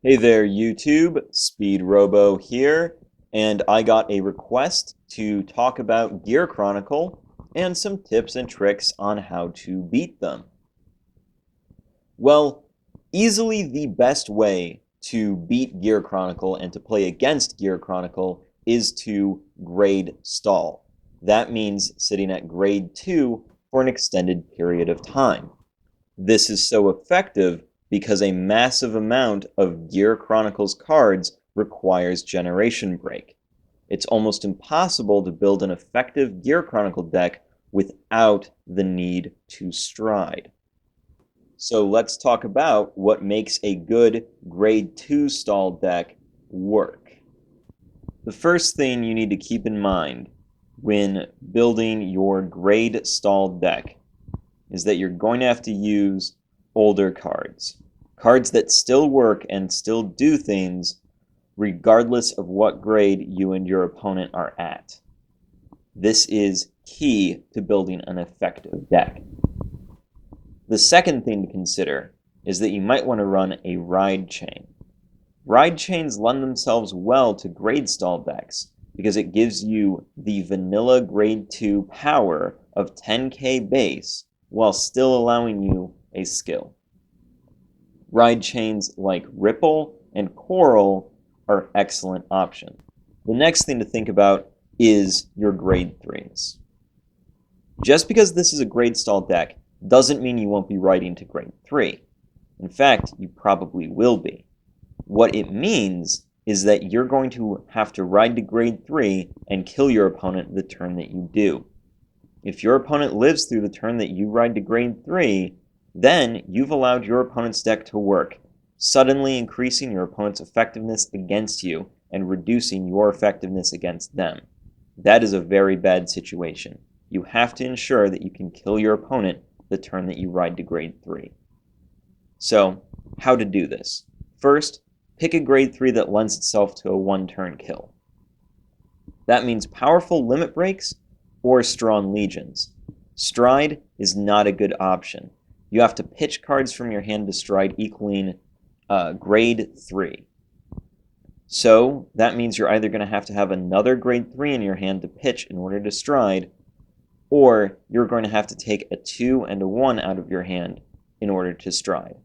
Hey there, YouTube. Speedrobo here, and I got a request to talk about Gear Chronicle and some tips and tricks on how to beat them. Well, easily the best way to beat Gear Chronicle and to play against Gear Chronicle is to grade stall. That means sitting at grade 2 for an extended period of time. This is so effective because a massive amount of Gear Chronicle's cards requires Generation Break. It's almost impossible to build an effective Gear Chronicle deck without the need to stride. So let's talk about what makes a good grade 2 stall deck work. The first thing you need to keep in mind when building your grade stall deck is that you're going to have to use older cards. Cards that still work and still do things regardless of what grade you and your opponent are at. This is key to building an effective deck. The second thing to consider is that you might want to run a ride chain. Ride chains lend themselves well to grade stall decks because it gives you the vanilla grade 2 power of 10k base while still allowing you a skill. Ride chains like Ripple and Coral are excellent options. The next thing to think about is your grade 3s. Just because this is a grade stall deck doesn't mean you won't be riding to grade 3. In fact, you probably will be. What it means is that you're going to have to ride to grade 3 and kill your opponent the turn that you do. If your opponent lives through the turn that you ride to grade 3, then you've allowed your opponent's deck to work, suddenly increasing your opponent's effectiveness against you and reducing your effectiveness against them. That is a very bad situation. You have to ensure that you can kill your opponent the turn that you ride to grade 3. So, how to do this? First, pick a grade 3 that lends itself to a one-turn kill. That means powerful limit breaks or strong legions. Stride is not a good option. You have to pitch cards from your hand to stride equaling grade 3. So that means you're either going to have another grade 3 in your hand to pitch in order to stride, or you're going to have to take a 2 and a 1 out of your hand in order to stride.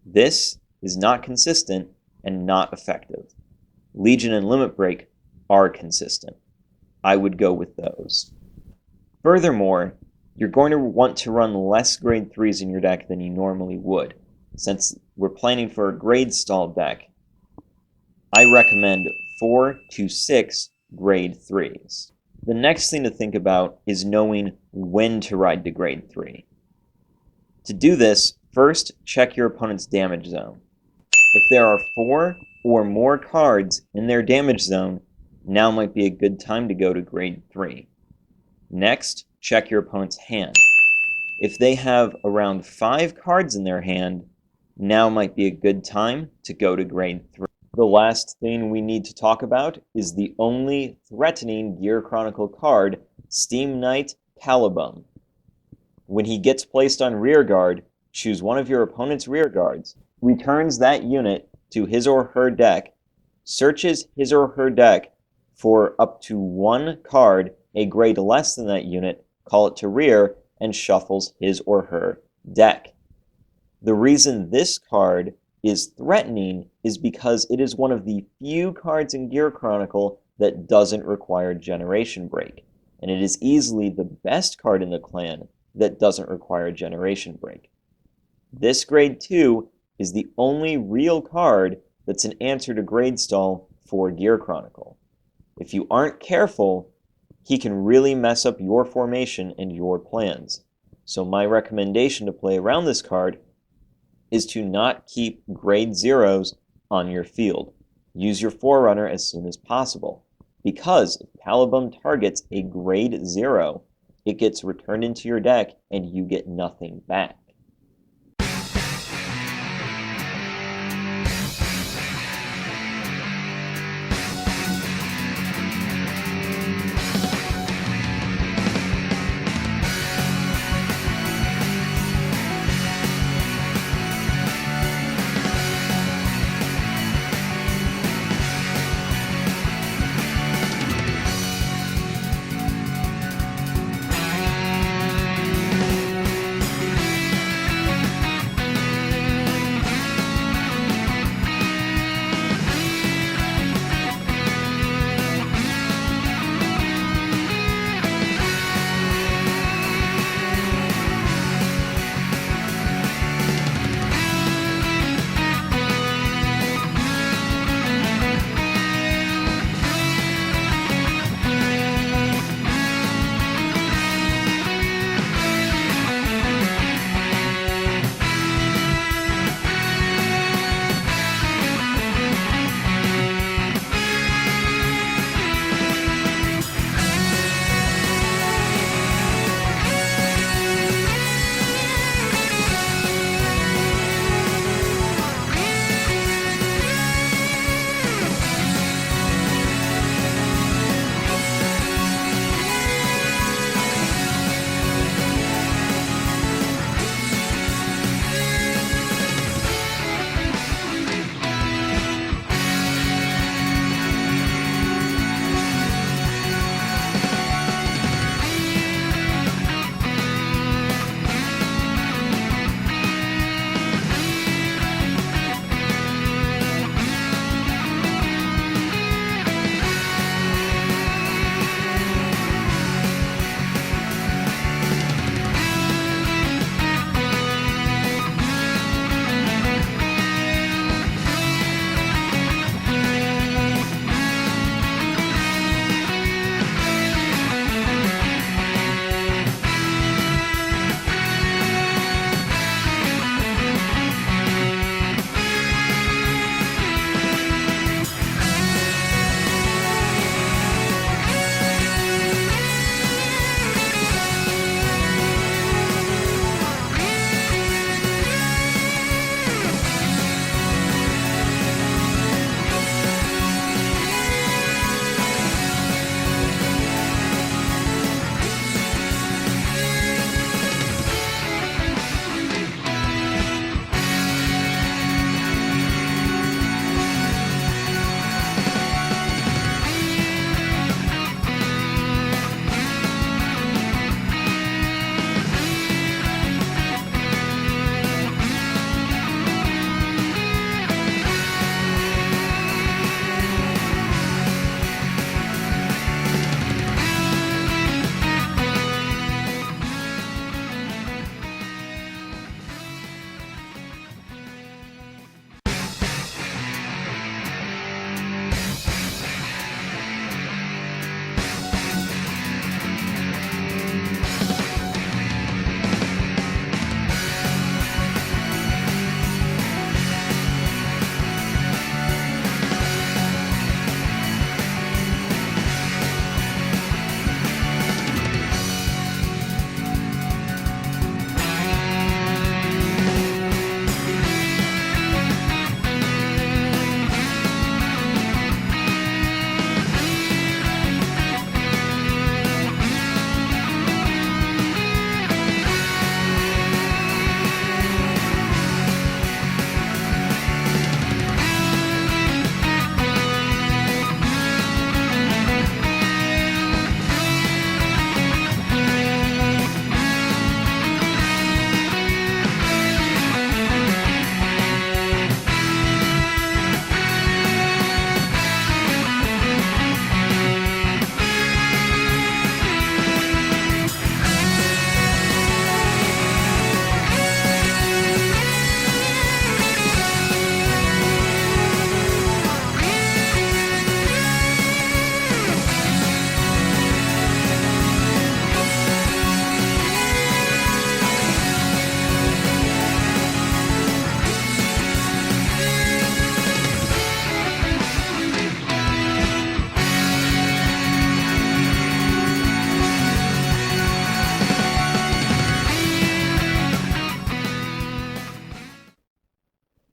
This is not consistent and not effective. Legion and Limit Break are consistent. I would go with those. Furthermore, you're going to want to run less grade 3s in your deck than you normally would. Since we're planning for a grade stall deck, I recommend 4 to 6 grade 3s. The next thing to think about is knowing when to ride to grade 3. To do this, first check your opponent's damage zone. If there are 4 or more cards in their damage zone, now might be a good time to go to grade 3. Next, check your opponent's hand. If they have around 5 cards in their hand, now might be a good time to go to grade 3. The last thing we need to talk about is the only threatening Gear Chronicle card, Steam Knight Hallaben. When he gets placed on rearguard, choose one of your opponent's rearguards, returns that unit to his or her deck, searches his or her deck for up to 1 card a grade less than that unit, call it to rear, and shuffles his or her deck. The reason this card is threatening is because it is one of the few cards in Gear Chronicle that doesn't require Generation Break, and it is easily the best card in the clan that doesn't require Generation Break. This grade 2 is the only real card that's an answer to grade stall for Gear Chronicle. If you aren't careful, he can really mess up your formation and your plans. So my recommendation to play around this card is to not keep grade 0s on your field. Use your Forerunner as soon as possible, because if Hallaben targets a grade 0, it gets returned into your deck and you get nothing back.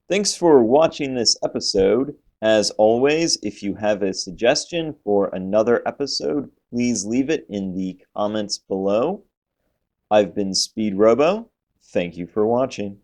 Thanks for watching this episode. As always, if you have a suggestion for another episode, please leave it in the comments below. I've been Speedrobo. Thank you for watching.